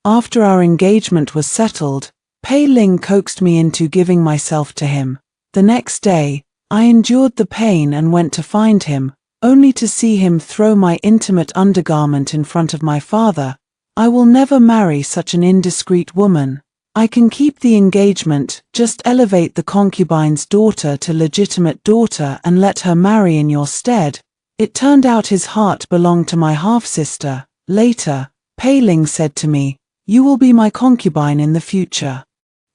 After our engagement was settled, Pei Ling coaxed me into giving myself to him. The next day, I endured the pain and went to find him, only to see him throw my intimate undergarment in front of my father. I will never marry such an indiscreet woman. I can keep the engagement, just elevate the concubine's daughter to legitimate daughter and let her marry in your stead. It turned out his heart belonged to my half-sister. Later, Pei Ling said to me, "You will be my concubine in the future.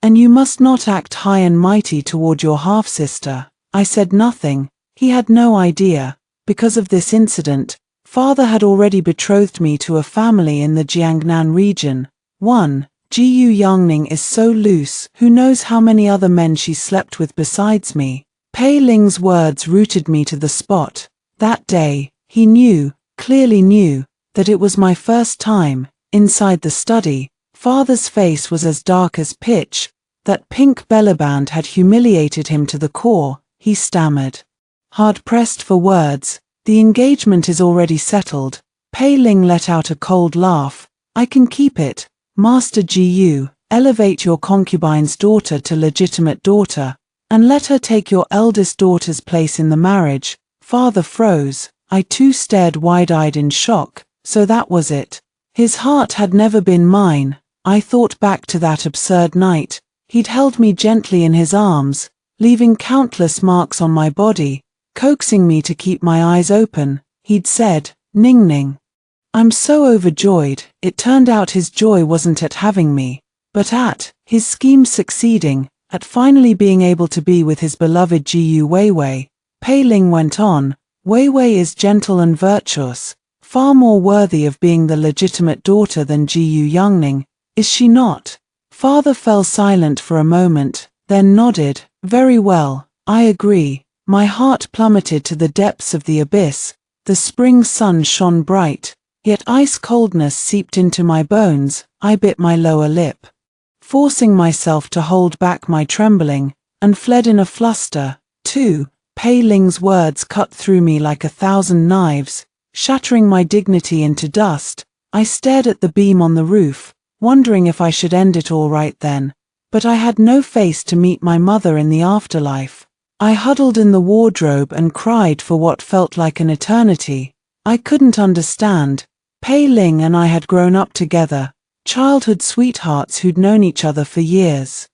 And you must not act high and mighty toward your half-sister." I said nothing. He had no idea. Because of this incident, father had already betrothed me to a family in the Jiangnan region. 1. Jiyu Yangning is so loose, who knows how many other men she slept with besides me. Pei Ling's words rooted me to the spot. That day, he knew, clearly knew, that it was my first time. Inside the study, father's face was as dark as pitch. That pink bellyband had humiliated him to the core. He stammered, hard-pressed for words. "The engagement is already settled." Pei Ling let out a cold laugh. "I can keep it. Master Jiyu, elevate your concubine's daughter to legitimate daughter, and let her take your eldest daughter's place in the marriage." Father froze. I too stared wide-eyed in shock. So that was it. His heart had never been mine. I thought back to that absurd night. He'd held me gently in his arms, leaving countless marks on my body, coaxing me to keep my eyes open. He'd said, "Ning Ning." I'm so overjoyed. It turned out his joy wasn't at having me, but at his scheme succeeding, at finally being able to be with his beloved Jiyu Weiwei. Pei Ling went on, "Weiwei is gentle and virtuous, far more worthy of being the legitimate daughter than Jiyu Yangning, is she not?" Father fell silent for a moment, then nodded, "Very well, I agree." My heart plummeted to the depths of the abyss. The spring sun shone bright, yet ice coldness seeped into my bones. I bit my lower lip, forcing myself to hold back my trembling, and fled in a fluster. 2. Pei Ling's words cut through me like 1,000 knives, shattering my dignity into dust. I stared at the beam on the roof, wondering if I should end it all right then. But I had no face to meet my mother in the afterlife. I huddled in the wardrobe and cried for what felt like an eternity. I couldn't understand. Pei Ling and I had grown up together, childhood sweethearts who'd known each other for years.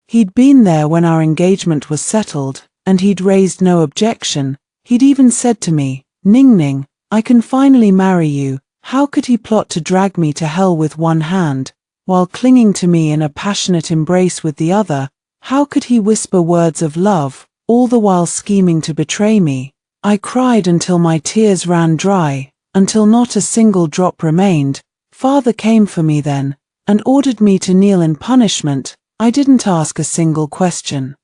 He'd been there when our engagement was settled, and he'd raised no objection. He'd even said to me, "Ning Ning, I can finally marry you." How could he plot to drag me to hell with one hand, while clinging to me in a passionate embrace with the other? How could he whisper words of love, all the while scheming to betray me? I cried until my tears ran dry, until not a single drop remained. Father came for me then, and ordered me to kneel in punishment. I didn't ask a single question.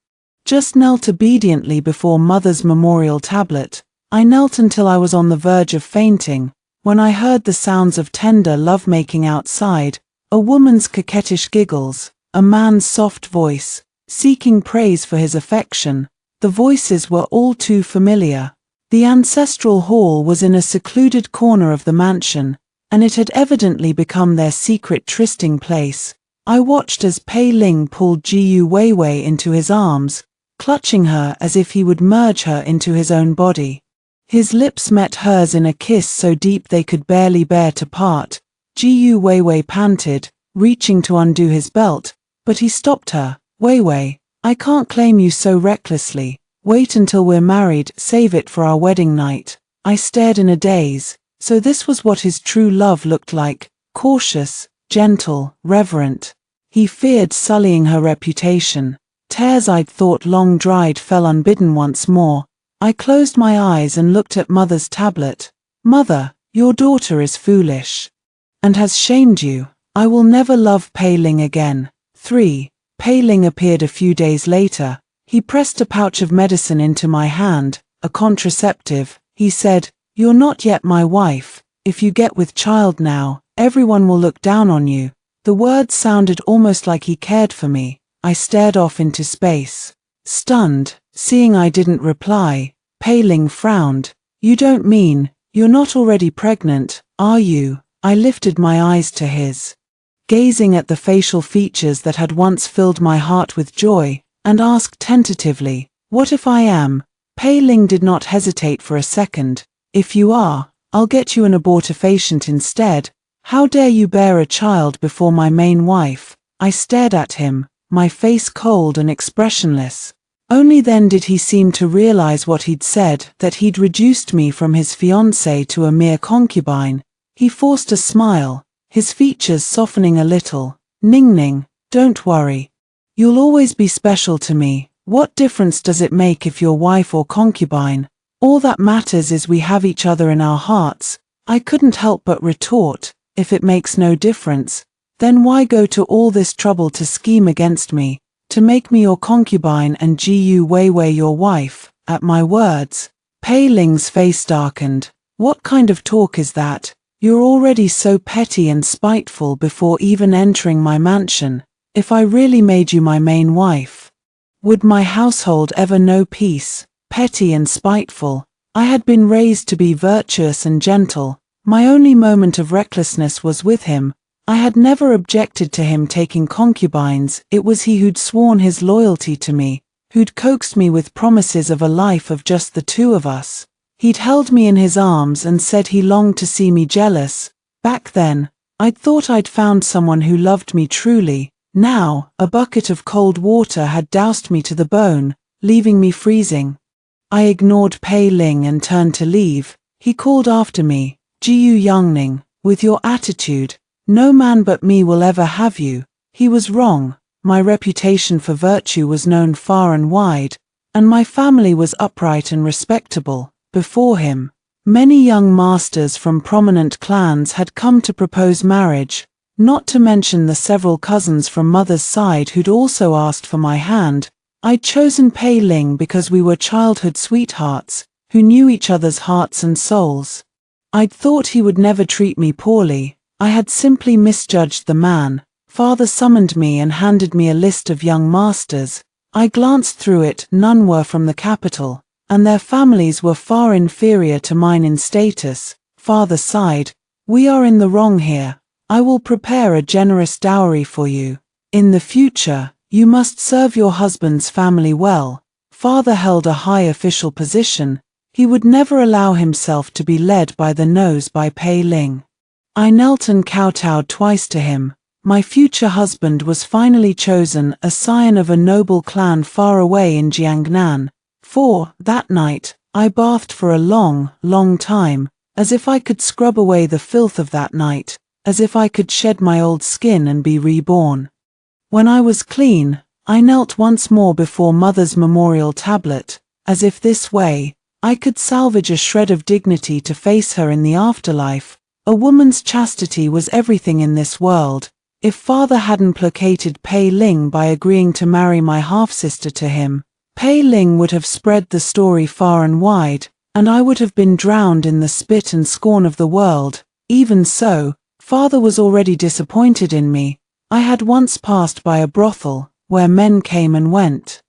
Just knelt obediently before Mother's memorial tablet. I knelt until I was on the verge of fainting, when I heard the sounds of tender lovemaking outside, a woman's coquettish giggles, a man's soft voice, seeking praise for his affection. The voices were all too familiar. The ancestral hall was in a secluded corner of the mansion, and it had evidently become their secret trysting place. I watched as Pei Ling pulled Jiyu Weiwei into his arms, clutching her as if he would merge her into his own body. His lips met hers in a kiss so deep they could barely bear to part. Jiyu Weiwei panted, reaching to undo his belt, but he stopped her. "Weiwei, I can't claim you so recklessly. Wait until we're married, save it for our wedding night." I stared in a daze. So this was what his true love looked like, cautious, gentle, reverent. He feared sullying her reputation. Tears I'd thought long dried fell unbidden once more. I closed my eyes and looked at Mother's tablet. "Mother, your daughter is foolish, and has shamed you. I will never love Pei Ling again." 3. Pei Ling appeared a few days later. He pressed a pouch of medicine into my hand, a contraceptive. He said, "You're not yet my wife. If you get with child now, everyone will look down on you." The words sounded almost like he cared for me. I stared off into space, stunned. Seeing I didn't reply, Pei Ling frowned. "You don't mean, you're not already pregnant, are you?" I lifted my eyes to his. gazing at the facial features that had once filled my heart with joy, and asked tentatively, "What if I am?" Pei Ling did not hesitate for a second. "If you are, I'll get you an abortifacient instead. How dare you bear a child before my main wife?" I stared at him, my face cold and expressionless. Only then did he seem to realize what he'd said, that he'd reduced me from his fiancée to a mere concubine. He forced a smile, his features softening a little. "Ning Ning, don't worry. You'll always be special to me. What difference does it make if you're wife or concubine? All that matters is we have each other in our hearts." I couldn't help but retort, "If it makes no difference, then why go to all this trouble to scheme against me, to make me your concubine and Gu Weiwei your wife?" At my words, Pei Ling's face darkened. "What kind of talk is that? You're already so petty and spiteful before even entering my mansion. If I really made you my main wife, would my household ever know peace?" Petty and spiteful. I had been raised to be virtuous and gentle. My only moment of recklessness was with him. I had never objected to him taking concubines. It was he who'd sworn his loyalty to me, who'd coaxed me with promises of a life of just the two of us. He'd held me in his arms and said he longed to see me jealous. Back then, I'd thought I'd found someone who loved me truly. Now, a bucket of cold water had doused me to the bone, leaving me freezing. I ignored Pei Ling and turned to leave. He called after me, "Jiu Yangning, with your attitude, no man but me will ever have you." He was wrong. My reputation for virtue was known far and wide, and my family was upright and respectable. Before him, many young masters from prominent clans had come to propose marriage, not to mention the several cousins from mother's side who'd also asked for my hand. I'd chosen Pei Ling because we were childhood sweethearts, who knew each other's hearts and souls. I'd thought he would never treat me poorly. I had simply misjudged the man. Father summoned me and handed me a list of young masters. I glanced through it. None were from the capital, and their families were far inferior to mine in status. Father sighed, "We are in the wrong here. I will prepare a generous dowry for you. In the future, you must serve your husband's family well." Father held a high official position. He would never allow himself to be led by the nose by Pei Ling. I knelt and kowtowed twice to him. My future husband was finally chosen, a scion of a noble clan far away in Jiangnan. For, that night, I bathed for a long, long time, as if I could scrub away the filth of that night, as if I could shed my old skin and be reborn. When I was clean, I knelt once more before Mother's memorial tablet, as if this way, I could salvage a shred of dignity to face her in the afterlife. A woman's chastity was everything in this world. If Father hadn't placated Pei Ling by agreeing to marry my half-sister to him, Pei Ling would have spread the story far and wide, and I would have been drowned in the spit and scorn of the world. Even so, Father was already disappointed in me. I had once passed by a brothel, where men came and went,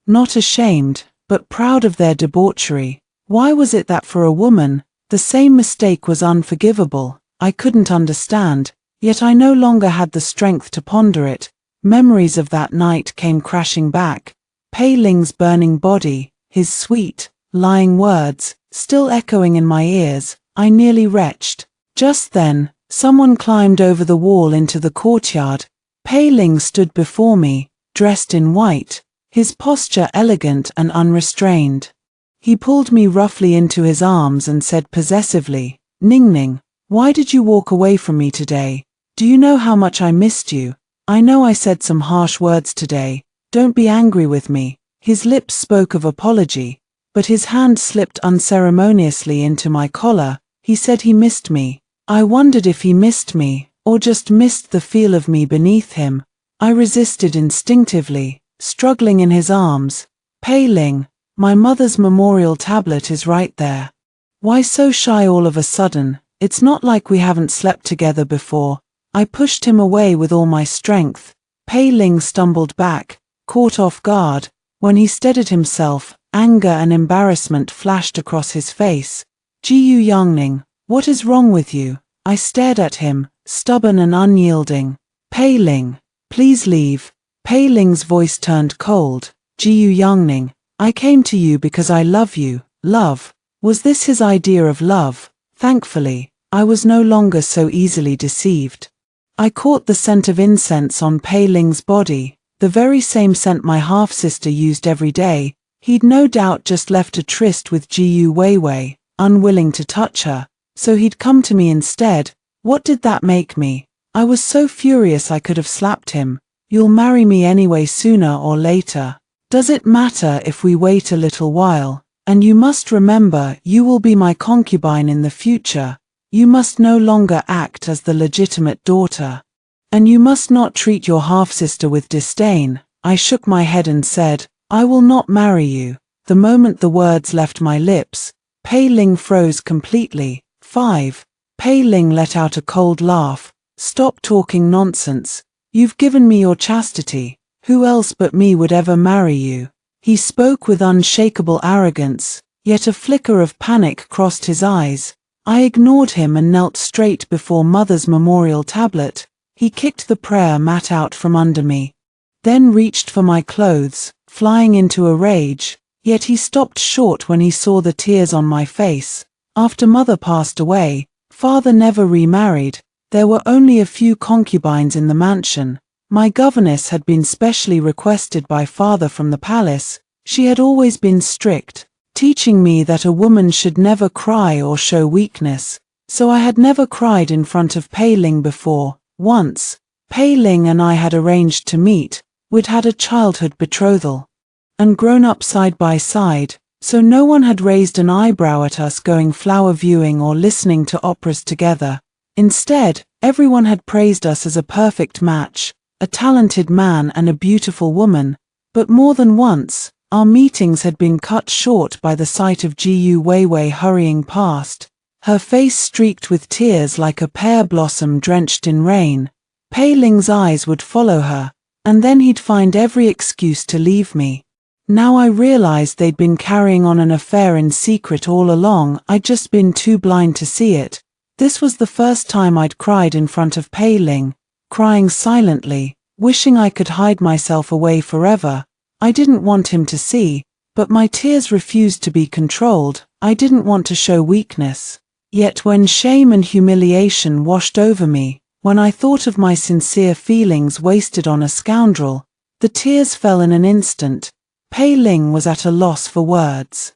not ashamed, but proud of their debauchery. Why was it that for a woman, the same mistake was unforgivable? I couldn't understand, yet I no longer had the strength to ponder it. Memories of that night came crashing back. Pei Ling's burning body, his sweet, lying words, still echoing in my ears. I nearly retched. Just then, someone climbed over the wall into the courtyard. Pei Ling stood before me, dressed in white, his posture elegant and unrestrained. He pulled me roughly into his arms and said possessively, "Ning Ning, why did you walk away from me today? Do you know how much I missed you? I know I said some harsh words today. Don't be angry with me." His lips spoke of apology, but his hand slipped unceremoniously into my collar. He said he missed me. I wondered if he missed me, or just missed the feel of me beneath him. I resisted instinctively, struggling in his arms. "Pei Ling, my mother's memorial tablet is right there. Why so shy all of a sudden? It's not like we haven't slept together before." I pushed him away with all my strength. Pei Ling stumbled back, caught off guard. When he steadied himself, anger and embarrassment flashed across his face. "Jiu Yangning, what is wrong with you?" I stared at him, stubborn and unyielding. Pei Ling, please leave. Pei Ling's voice turned cold. Jiyu Yangning, I came to you because I love you. Love. Was this his idea of love? Thankfully, I was no longer so easily deceived. I caught the scent of incense on Pei Ling's body, the very same scent my half-sister used every day. He'd no doubt just left a tryst with Jiyu Weiwei, unwilling to touch her, so he'd come to me instead. What did that make me? I was so furious I could have slapped him. You'll marry me anyway sooner or later. Does it matter if we wait a little while? And you must remember, you will be my concubine in the future. You must no longer act as the legitimate daughter. And you must not treat your half-sister with disdain. I shook my head and said, I will not marry you. The moment the words left my lips, Pei Ling froze completely. 5. Pei Ling let out a cold laugh. Stop talking nonsense. You've given me your chastity. Who else but me would ever marry you? He spoke with unshakable arrogance, yet a flicker of panic crossed his eyes. I ignored him and knelt straight before Mother's memorial tablet. He kicked the prayer mat out from under me, then reached for my clothes, flying into a rage, yet he stopped short when he saw the tears on my face. After Mother passed away, Father never remarried. There were only a few concubines in the mansion. My governess had been specially requested by Father from the palace. She had always been strict, teaching me that a woman should never cry or show weakness, so I had never cried in front of Pei Ling before. Once, Pei Ling and I had arranged to meet. We'd had a childhood betrothal and grown up side by side, so no one had raised an eyebrow at us going flower viewing or listening to operas together. Instead, everyone had praised us as a perfect match, a talented man and a beautiful woman. But more than once, our meetings had been cut short by the sight of Jiyu Weiwei hurrying past, her face streaked with tears like a pear blossom drenched in rain. Pei Ling's eyes would follow her, and then he'd find every excuse to leave me. Now I realized they'd been carrying on an affair in secret all along. I'd just been too blind to see it. This was the first time I'd cried in front of Pei Ling, crying silently, wishing I could hide myself away forever. I didn't want him to see, but my tears refused to be controlled. I didn't want to show weakness. Yet when shame and humiliation washed over me, when I thought of my sincere feelings wasted on a scoundrel, the tears fell in an instant. Pei Ling was at a loss for words.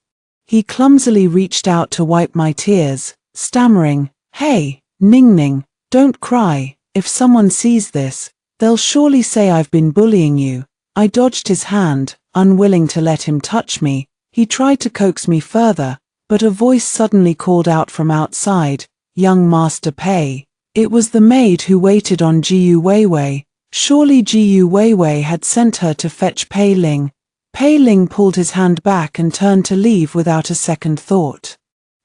He clumsily reached out to wipe my tears, stammering, Hey, Ningning, don't cry. If someone sees this, they'll surely say I've been bullying you. I dodged his hand, unwilling to let him touch me. He tried to coax me further, but a voice suddenly called out from outside, Young Master Pei. It was the maid who waited on Jiyu Weiwei. Surely Jiyu Weiwei had sent her to fetch Pei Ling. Pei Ling pulled his hand back and turned to leave without a second thought.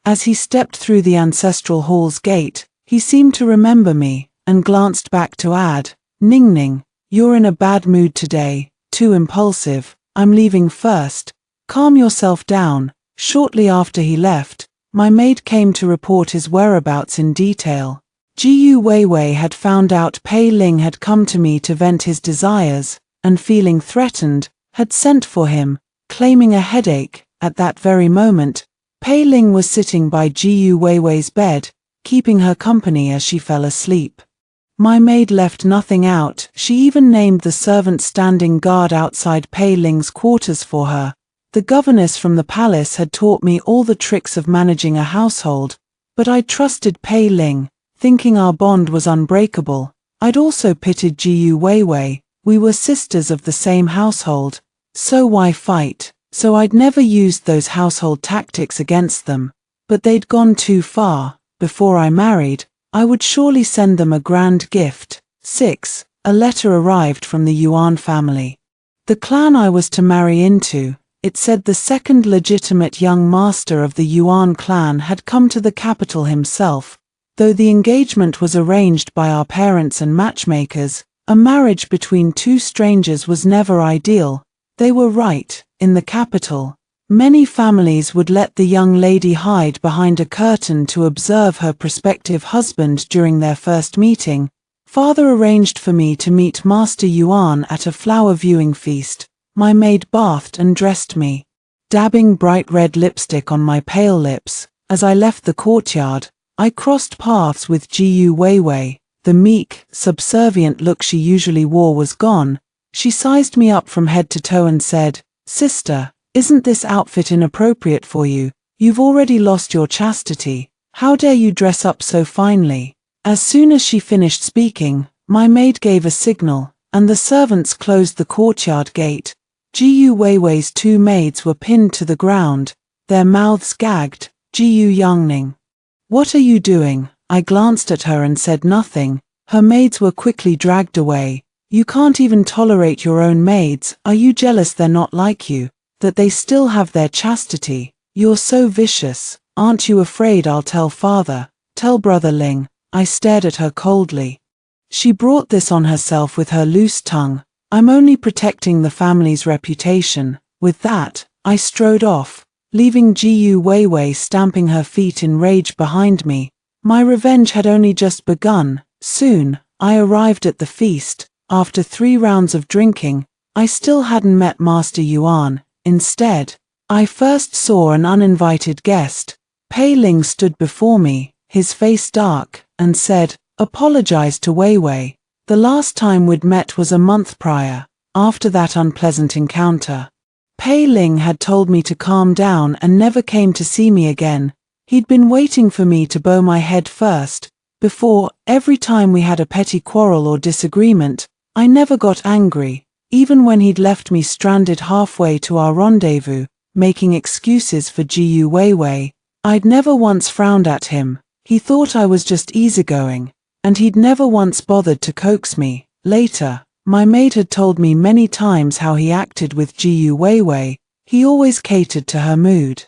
As he stepped through the ancestral hall's gate, he seemed to remember me, and glanced back to add, Ningning, you're in a bad mood today, too impulsive. I'm leaving first. Calm yourself down. Shortly after he left, my maid came to report his whereabouts in detail. Jiyu Weiwei had found out Pei Ling had come to me to vent his desires, and feeling threatened, had sent for him, claiming a headache. At that very moment, Pei Ling was sitting by Jiyu Weiwei's bed, keeping her company as she fell asleep. My maid left nothing out. She even named the servant standing guard outside Pei Ling's quarters for her. The governess from the palace had taught me all the tricks of managing a household, but I trusted Pei Ling, thinking our bond was unbreakable. I'd also pitied Jiyu Weiwei. We were sisters of the same household, so why fight? So I'd never used those household tactics against them, but they'd gone too far. Before I married, I would surely send them a grand gift. 6. A letter arrived from the Yuan family. The clan I was to marry into, it said the second legitimate young master of the Yuan clan had come to the capital himself. Though the engagement was arranged by our parents and matchmakers, a marriage between two strangers was never ideal. They were right. In the capital, many families would let the young lady hide behind a curtain to observe her prospective husband during their first meeting. Father arranged for me to meet Master Yuan at a flower viewing feast. My maid bathed and dressed me, dabbing bright red lipstick on my pale lips. As I left the courtyard, I crossed paths with Jiyu Weiwei. The meek, subservient look she usually wore was gone. She sized me up from head to toe and said, "Sister, isn't this outfit inappropriate for you? You've already lost your chastity. How dare you dress up so finely?" As soon as she finished speaking, my maid gave a signal, and the servants closed the courtyard gate. Jiyu Weiwei's 2 maids were pinned to the ground, their mouths gagged. Jiyu Yangning. "What are you doing?" I glanced at her and said nothing. Her maids were quickly dragged away. "You can't even tolerate your own maids. Are you jealous they're not like you, that they still have their chastity? You're so vicious. Aren't you afraid I'll tell father? Tell brother Ling." I stared at her coldly. She brought this on herself with her loose tongue. I'm only protecting the family's reputation. With that, I strode off, leaving Jiyu Weiwei stamping her feet in rage behind me. My revenge had only just begun. Soon, I arrived at the feast. After 3 rounds of drinking, I still hadn't met Master Yuan. Instead, I first saw an uninvited guest. Pei Ling stood before me, his face dark, and said, "Apologize to Weiwei. The last time we'd met was a month prior, after that unpleasant encounter." Pei Ling had told me to calm down and never came to see me again. He'd been waiting for me to bow my head first. Before, every time we had a petty quarrel or disagreement, I never got angry, even when he'd left me stranded halfway to our rendezvous, making excuses for Jiyu Weiwei. I'd never once frowned at him. He thought I was just easygoing, and he'd never once bothered to coax me. Later, my maid had told me many times how he acted with Jiyu Weiwei. He always catered to her mood,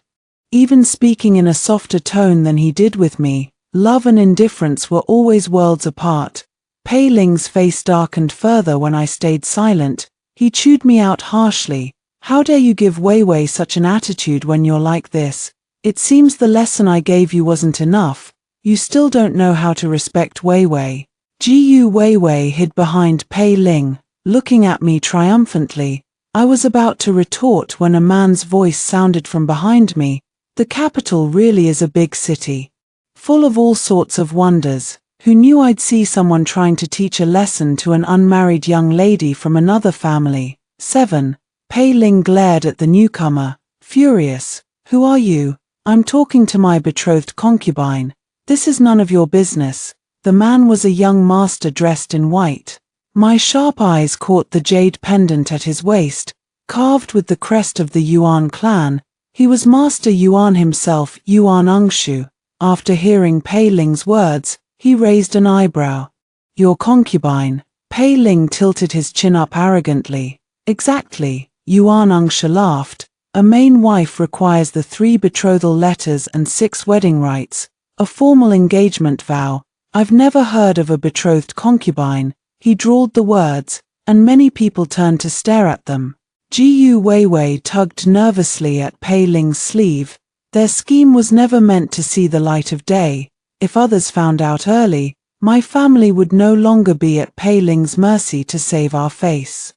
even speaking in a softer tone than he did with me. Love and indifference were always worlds apart. Pei Ling's face darkened further when I stayed silent. He chewed me out harshly. "How dare you give Weiwei such an attitude when you're like this? It seems the lesson I gave you wasn't enough. You still don't know how to respect Weiwei." Jiyu Weiwei hid behind Pei Ling, looking at me triumphantly. I was about to retort when a man's voice sounded from behind me. "The capital really is a big city, full of all sorts of wonders. Who knew I'd see someone trying to teach a lesson to an unmarried young lady from another family?" 7. Pei Ling glared at the newcomer, furious. "Who are you?" "I'm talking to my betrothed concubine. This is none of your business." The man was a young master dressed in white. My sharp eyes caught the jade pendant at his waist, carved with the crest of the Yuan clan. He was Master Yuan himself, Yuan Angshu. After hearing Pei Ling's words, he raised an eyebrow. "Your concubine?" Pei Ling tilted his chin up arrogantly. "Exactly," Yuan Angshu laughed. "A main wife requires the 3 betrothal letters and 6 wedding rites, a formal engagement vow. I've never heard of a betrothed concubine." He drawled the words, and many people turned to stare at them. Jiyu Weiwei tugged nervously at Pei Ling's sleeve. Their scheme was never meant to see the light of day. If others found out early, my family would no longer be at Pei Ling's mercy to save our face.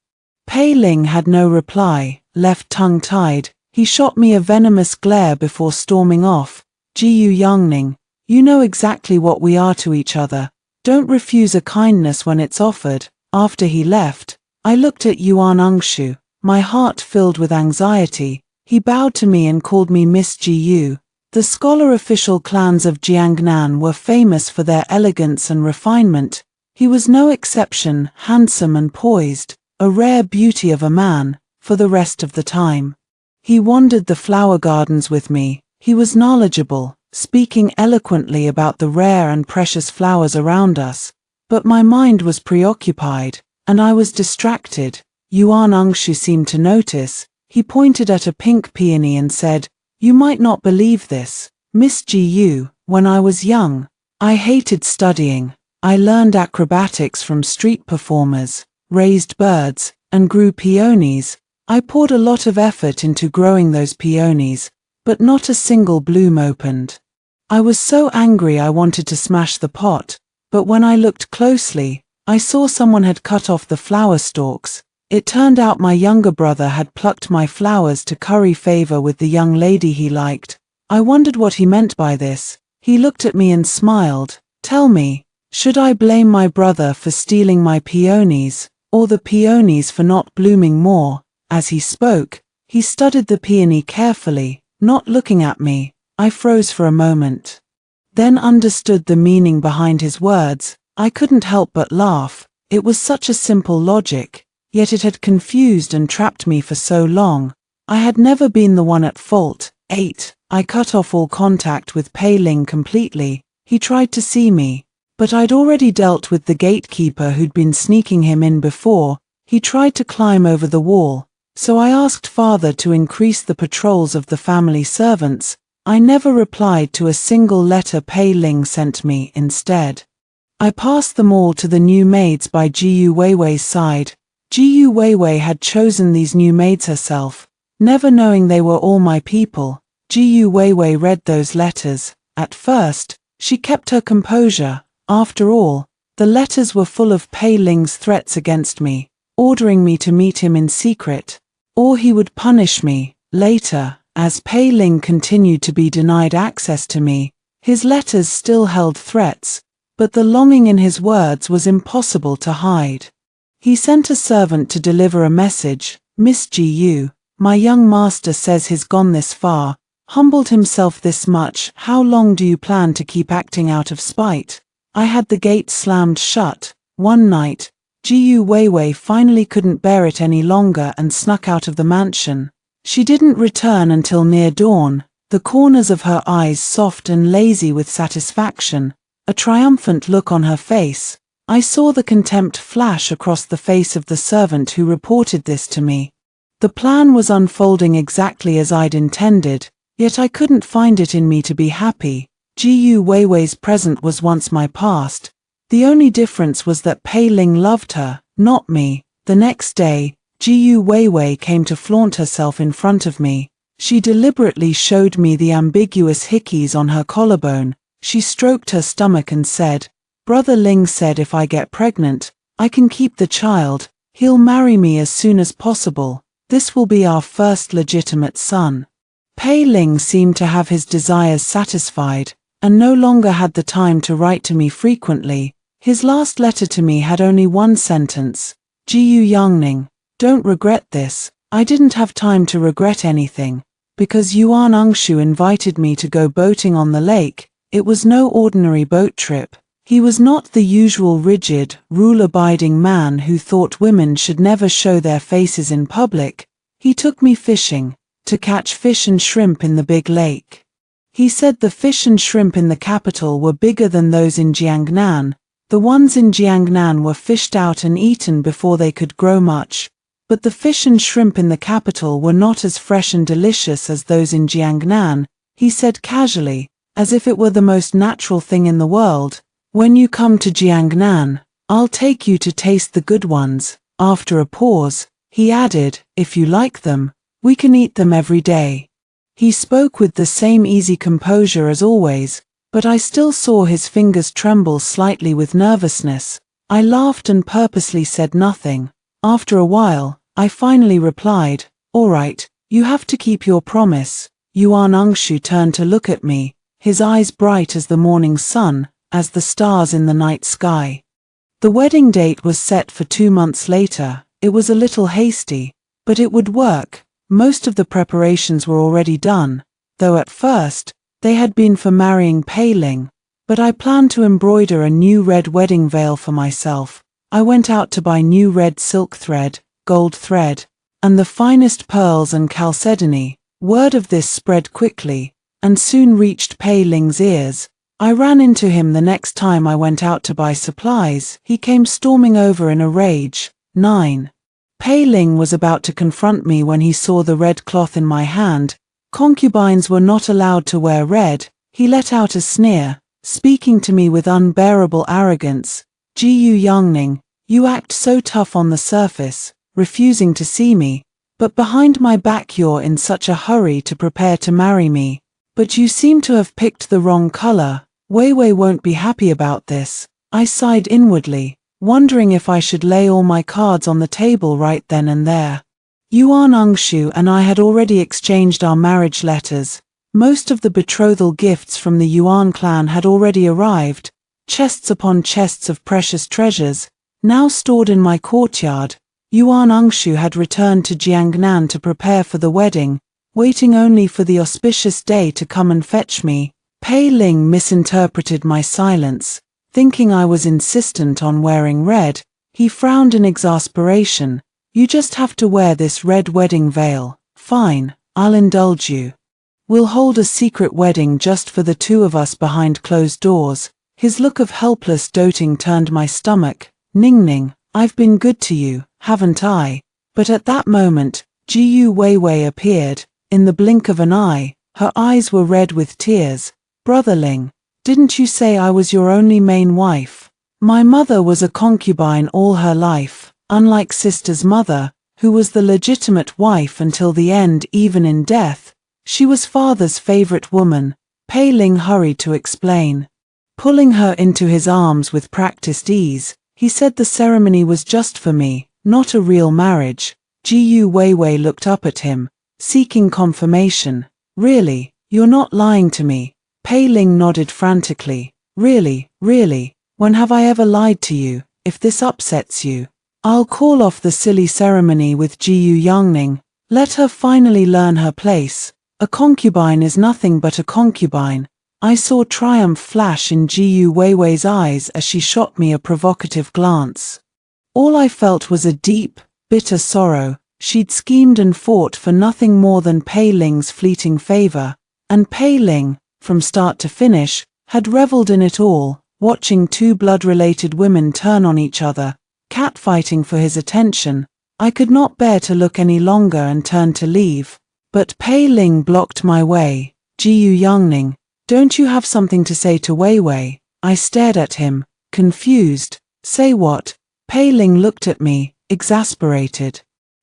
Pei Ling had no reply, left tongue-tied. He shot me a venomous glare before storming off. "Jiyu Yangning, you know exactly what we are to each other. Don't refuse a kindness when it's offered." After he left, I looked at Yuan Angshu, my heart filled with anxiety. He bowed to me and called me Miss Jiyu. The scholar official clans of Jiangnan were famous for their elegance and refinement. He was no exception, handsome and poised, a rare beauty of a man, for the rest of the time. He wandered the flower gardens with me. He was knowledgeable, speaking eloquently about the rare and precious flowers around us. But my mind was preoccupied, and I was distracted. Yuan Angshu seemed to notice. He pointed at a pink peony and said, "You might not believe this, Miss Jiyu, when I was young, I hated studying. I learned acrobatics from street performers, raised birds, and grew peonies. I poured a lot of effort into growing those peonies, but not a single bloom opened. I was so angry I wanted to smash the pot, but when I looked closely, I saw someone had cut off the flower stalks. It turned out my younger brother had plucked my flowers to curry favor with the young lady he liked. I wondered what he meant by this. He looked at me and smiled. Tell me, should I blame my brother for stealing my peonies, or the peonies for not blooming more? As he spoke, he studied the peony carefully, not looking at me. I froze for a moment, then understood the meaning behind his words. I couldn't help but laugh. It was such a simple logic, yet it had confused and trapped me for so long. I had never been the one at fault. 8. I cut off all contact with Pei Ling completely. He tried to see me, but I'd already dealt with the gatekeeper who'd been sneaking him in before. He tried to climb over the wall, so I asked father to increase the patrols of the family servants. I never replied to a single letter Pei Ling sent me. Instead, I passed them all to the new maids by Jiu Weiwei's side. Jiu Weiwei had chosen these new maids herself, never knowing they were all my people. Jiu Weiwei read those letters. At first, she kept her composure. After all, the letters were full of Pei Ling's threats against me, ordering me to meet him in secret, or he would punish me. Later, as Pei Ling continued to be denied access to me, his letters still held threats, but the longing in his words was impossible to hide. He sent a servant to deliver a message. Miss Gu, my young master says he's gone this far, humbled himself this much. How long do you plan to keep acting out of spite? I had the gate slammed shut. One night, Jiu Weiwei finally couldn't bear it any longer and snuck out of the mansion. She didn't return until near dawn, the corners of her eyes soft and lazy with satisfaction, a triumphant look on her face. I saw the contempt flash across the face of the servant who reported this to me. The plan was unfolding exactly as I'd intended, yet I couldn't find it in me to be happy. Jiu Weiwei's present was once my past. The only difference was that Pei Ling loved her, not me. The next day, Jiu Weiwei came to flaunt herself in front of me. She deliberately showed me the ambiguous hickeys on her collarbone. She stroked her stomach and said, "Brother Ling said if I get pregnant, I can keep the child. He'll marry me as soon as possible. This will be our first legitimate son." Pei Ling seemed to have his desires satisfied, and no longer had the time to write to me frequently. His last letter to me had only one sentence: Jiu Yangning, don't regret this. I didn't have time to regret anything, because Yuan Angshu invited me to go boating on the lake. It was no ordinary boat trip. He was not the usual rigid, rule-abiding man who thought women should never show their faces in public. He took me fishing, to catch fish and shrimp in the big lake. He said the fish and shrimp in the capital were bigger than those in Jiangnan. The ones in Jiangnan were fished out and eaten before they could grow much, but the fish and shrimp in the capital were not as fresh and delicious as those in Jiangnan. He said casually, as if it were the most natural thing in the world, "When you come to Jiangnan, I'll take you to taste the good ones." After a pause, he added, "If you like them, we can eat them every day." He spoke with the same easy composure as always, but I still saw his fingers tremble slightly with nervousness. I laughed and purposely said nothing. After a while, I finally replied, "All right, you have to keep your promise." Yuan Angshu turned to look at me, his eyes bright as the morning sun, as the stars in the night sky. The wedding date was set for 2 months later. It was a little hasty, but it would work. Most of the preparations were already done, though at first, they had been for marrying Pei Ling, but I planned to embroider a new red wedding veil for myself. I went out to buy new red silk thread, gold thread, and the finest pearls and chalcedony. Word of this spread quickly, and soon reached Pei Ling's ears. I ran into him the next time I went out to buy supplies. He came storming over in a rage. 9. Pei Ling was about to confront me when he saw the red cloth in my hand. Concubines were not allowed to wear red. He let out a sneer, speaking to me with unbearable arrogance. "Jiu Yangning, you act so tough on the surface, refusing to see me, but behind my back you're in such a hurry to prepare to marry me. But you seem to have picked the wrong color. Weiwei won't be happy about this." I sighed inwardly. wondering if I should lay all my cards on the table right then and there. Yuan Angshu and I had already exchanged our marriage letters. Most of the betrothal gifts from the Yuan clan had already arrived, chests upon chests of precious treasures, now stored in my courtyard. Yuan Angshu had returned to Jiangnan to prepare for the wedding, waiting only for the auspicious day to come and fetch me. Pei Ling misinterpreted my silence, thinking I was insistent on wearing red. He frowned in exasperation. You just have to wear this red wedding veil. Fine, I'll indulge you. We'll hold a secret wedding just for the two of us behind closed doors. His look of helpless doting turned my stomach. Ningning, I've been good to you, haven't I? But at that moment, Jiyu Weiwei appeared. In the blink of an eye, her eyes were red with tears. Brotherling, didn't you say I was your only main wife? My mother was a concubine all her life, unlike sister's mother, who was the legitimate wife until the end. Even in death, she was father's favorite woman. Pei Ling hurried to explain. Pulling her into his arms with practiced ease, he said the ceremony was just for me, not a real marriage. Jiyu Weiwei looked up at him, seeking confirmation. Really, you're not lying to me? Pei Ling nodded frantically. Really, when have I ever lied to you? If this upsets you, I'll call off the silly ceremony with Jiyu Yangning. Let her finally learn her place. A concubine is nothing but a concubine. I saw triumph flash in Jiyu Weiwei's eyes as she shot me a provocative glance. All I felt was a deep, bitter sorrow. She'd schemed and fought for nothing more than Pei Ling's fleeting favor, and Pei Ling, from start to finish, had reveled in it all, watching two blood-related women turn on each other, catfighting for his attention. I could not bear to look any longer and turned to leave. But Pei Ling blocked my way. Jiyu Yangning, don't you have something to say to Weiwei? I stared at him, confused. Say what? Pei Ling looked at me, exasperated.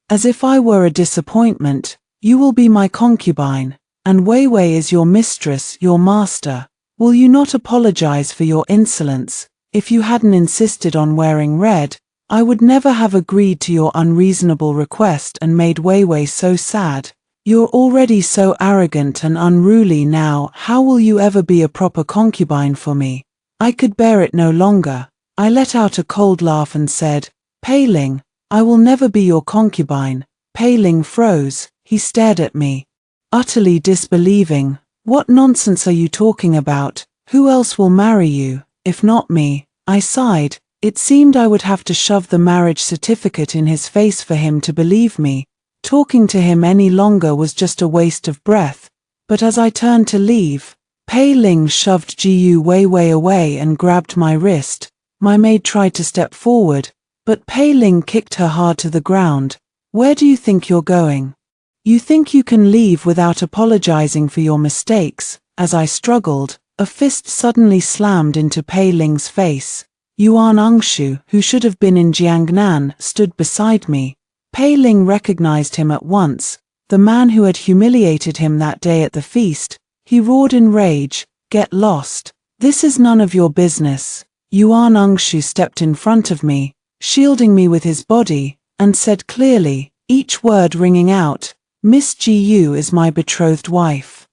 As if I were a disappointment. You will be my concubine, and Weiwei is your mistress, your master. Will you not apologize for your insolence? If you hadn't insisted on wearing red, I would never have agreed to your unreasonable request and made Weiwei so sad. You're already so arrogant and unruly now. How will you ever be a proper concubine for me? I could bear it no longer. I let out a cold laugh and said, Pei Ling, I will never be your concubine. Pei Ling froze. He stared at me, utterly disbelieving. What nonsense are you talking about? Who else will marry you, if not me? I sighed. It seemed I would have to shove the marriage certificate in his face for him to believe me. Talking to him any longer was just a waste of breath. But as I turned to leave, Pei Ling shoved Jiyu Weiwei away and grabbed my wrist. My maid tried to step forward, but Pei Ling kicked her hard to the ground. Where do you think you're going? You think you can leave without apologizing for your mistakes? As I struggled, a fist suddenly slammed into Pei Ling's face. Yuan Angshu, who should have been in Jiangnan, stood beside me. Pei Ling recognized him at once, the man who had humiliated him that day at the feast. He roared in rage, "Get lost. This is none of your business." Yuan Angshu stepped in front of me, shielding me with his body, and said clearly, each word ringing out, "Miss Jiyu is my betrothed wife.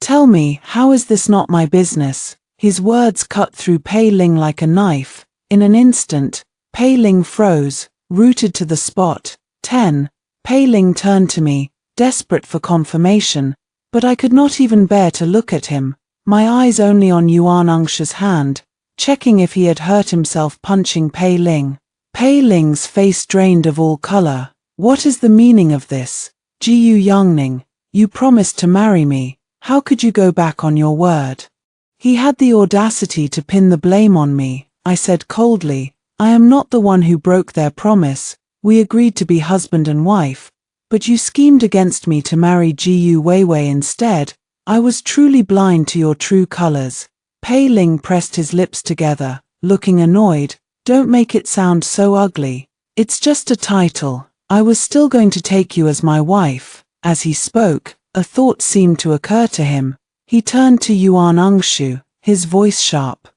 Tell me, how is this not my business?" His words cut through Pei Ling like a knife. In an instant, Pei Ling froze, rooted to the spot. 10. Pei Ling turned to me, desperate for confirmation, but I could not even bear to look at him, my eyes only on Yuan Angshu's hand, checking if he had hurt himself punching Pei Ling. Pei Ling's face drained of all color. What is the meaning of this? Jiyu Yangning, you promised to marry me. How could you go back on your word? He had the audacity to pin the blame on me. I said coldly, I am not the one who broke their promise. We agreed to be husband and wife, but you schemed against me to marry Jiyu Weiwei instead. I was truly blind to your true colors. Pei Ling pressed his lips together, looking annoyed. Don't make it sound so ugly. It's just a title. I was still going to take you as my wife. As he spoke, a thought seemed to occur to him. He turned to Yuan Angshu, his voice sharp.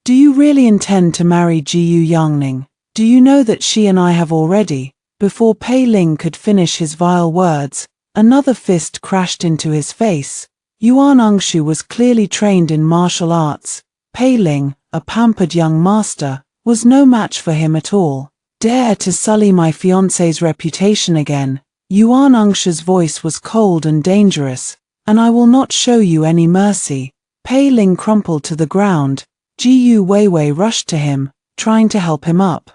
Do you really intend to marry Jiyu Yangning? Do you know that she and I have already?" Before Pei Ling could finish his vile words, another fist crashed into his face. Yuan Angshu was clearly trained in martial arts. Pei Ling, a pampered young master, was no match for him at all. "Dare to sully my fiancé's reputation again." Yuan Angshu's voice was cold and dangerous. "And I will not show you any mercy." Pei Ling crumpled to the ground. Jiyu Weiwei rushed to him, trying to help him up.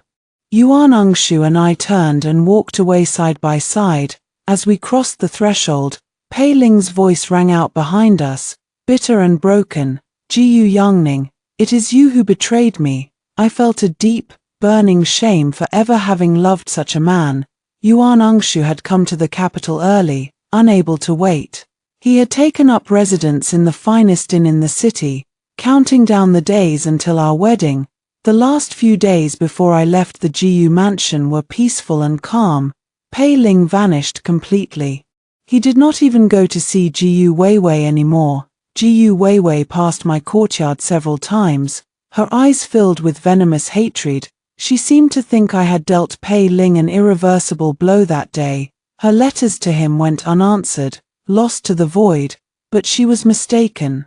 Yuan Angshu and I turned and walked away side by side. As we crossed the threshold, Pei Ling's voice rang out behind us, bitter and broken. "Jiyu Yangning, it is you who betrayed me." I felt a deep, burning shame for ever having loved such a man. Yuan Angshu had come to the capital early, unable to wait. He had taken up residence in the finest inn in the city, counting down the days until our wedding. The last few days before I left the Jiyu mansion were peaceful and calm. Pei Ling vanished completely. He did not even go to see Jiyu Weiwei anymore. Jiyu Weiwei passed my courtyard several times, her eyes filled with venomous hatred. She seemed to think I had dealt Pei Ling an irreversible blow that day. Her letters to him went unanswered, lost to the void, but she was mistaken.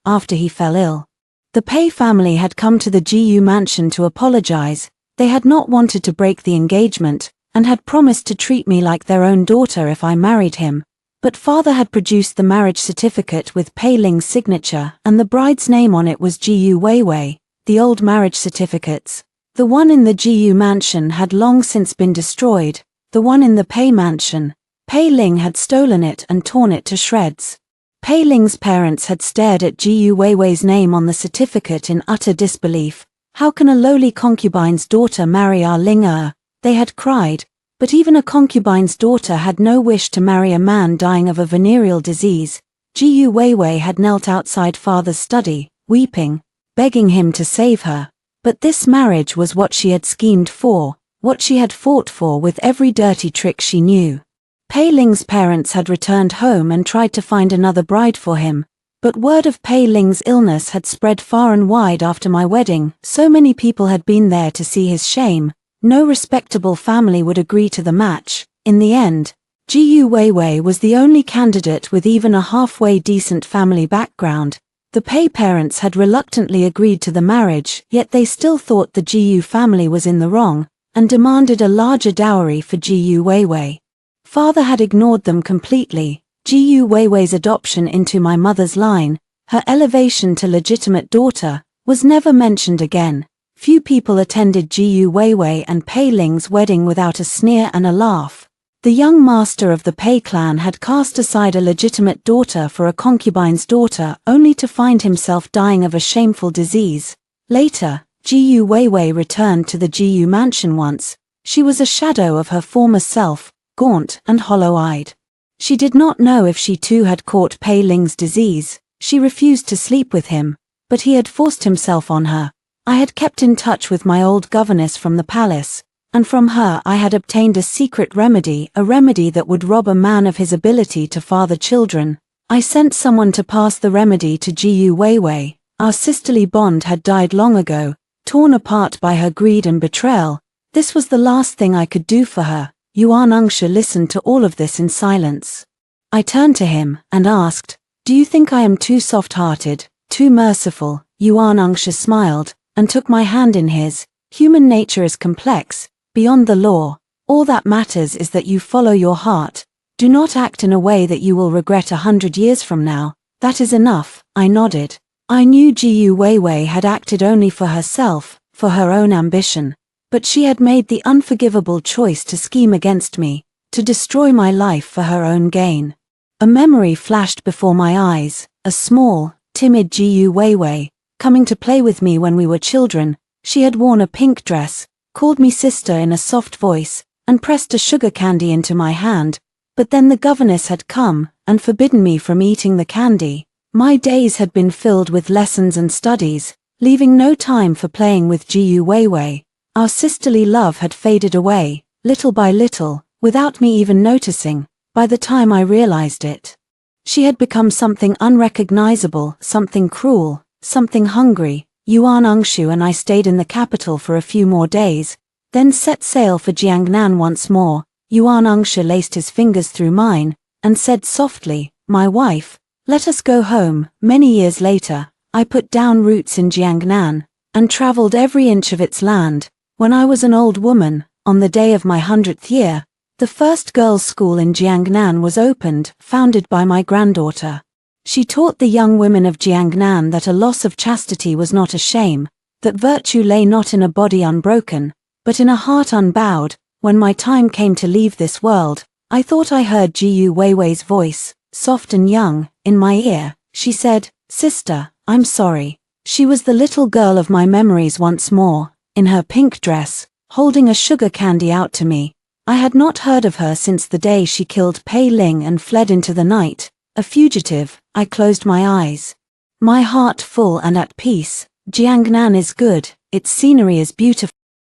After he fell ill, the Pei family had come to the Jiyu mansion to apologize. They had not wanted to break the engagement, and had promised to treat me like their own daughter if I married him. But father had produced the marriage certificate with Pei Ling's signature, and the bride's name on it was Jiyu Weiwei. The old marriage certificates, the one in the Jiyu mansion, had long since been destroyed. The one in the Pei mansion, Pei Ling had stolen it and torn it to shreds. Pei Ling's parents had stared at Jiyu Weiwei's name on the certificate in utter disbelief. "How can a lowly concubine's daughter marry our Ling-er?" they had cried. But even a concubine's daughter had no wish to marry a man dying of a venereal disease. Jiyu Weiwei had knelt outside father's study, weeping, begging him to save her. But this marriage was what she had schemed for, what she had fought for with every dirty trick she knew. Pei Ling's parents had returned home and tried to find another bride for him, but word of Pei Ling's illness had spread far and wide after my wedding. So many people had been there to see his shame. No respectable family would agree to the match. In the end, Jiyu Weiwei was the only candidate with even a halfway decent family background. The Pei parents had reluctantly agreed to the marriage, yet they still thought the Jiyu family was in the wrong, and demanded a larger dowry for Jiyu Weiwei. Father had ignored them completely. Jiyu Weiwei's adoption into my mother's line, her elevation to legitimate daughter, was never mentioned again. Few people attended Jiyu Weiwei and Pei Ling's wedding without a sneer and a laugh. The young master of the Pei clan had cast aside a legitimate daughter for a concubine's daughter, only to find himself dying of a shameful disease. Later, Jiyu Weiwei returned to the Jiyu mansion once. She was a shadow of her former self, gaunt and hollow-eyed. She did not know if she too had caught Pei Ling's disease. She refused to sleep with him, but he had forced himself on her. I had kept in touch with my old governess from the palace, and from her I had obtained a secret remedy, a remedy that would rob a man of his ability to father children. I sent someone to pass the remedy to Jiyu Weiwei. Our sisterly bond had died long ago, torn apart by her greed and betrayal. This was the last thing I could do for her. Yuan Angshu listened to all of this in silence. I turned to him and asked, "Do you think I am too soft-hearted, too merciful?" Yuan Angshu smiled and took my hand in his. "Human nature is complex, beyond the law. All that matters is that you follow your heart. Do not act in a way that you will regret 100 years from now. That is enough." I nodded. I knew Jiyu Weiwei had acted only for herself, for her own ambition. But she had made the unforgivable choice to scheme against me, to destroy my life for her own gain. A memory flashed before my eyes, a small, timid Jiyu Weiwei, coming to play with me when we were children. She had worn a pink dress, called me sister in a soft voice, and pressed a sugar candy into my hand. But then the governess had come, and forbidden me from eating the candy. My days had been filled with lessons and studies, leaving no time for playing with Jiyu Weiwei. Our sisterly love had faded away, little by little, without me even noticing. By the time I realized it, she had become something unrecognizable, something cruel, something hungry. Yuan Angshu and I stayed in the capital for a few more days. then set sail for Jiangnan once more. Yuan Angsha laced his fingers through mine, and said softly, "My wife, let us go home." Many years later, I put down roots in Jiangnan, and traveled every inch of its land. When I was an old woman, on the day of my 100th year, the first girls' school in Jiangnan was opened, founded by my granddaughter. She taught the young women of Jiangnan that a loss of chastity was not a shame, that virtue lay not in a body unbroken, but in a heart unbowed. When my time came to leave this world, I thought I heard Jiyu Weiwei's voice, soft and young, in my ear. She said, "Sister, I'm sorry." She was the little girl of my memories once more, in her pink dress, holding a sugar candy out to me. I had not heard of her since the day she killed Pei Ling and fled into the night. A fugitive, I closed my eyes. My heart full and at peace. Jiangnan is good, its scenery is beautiful.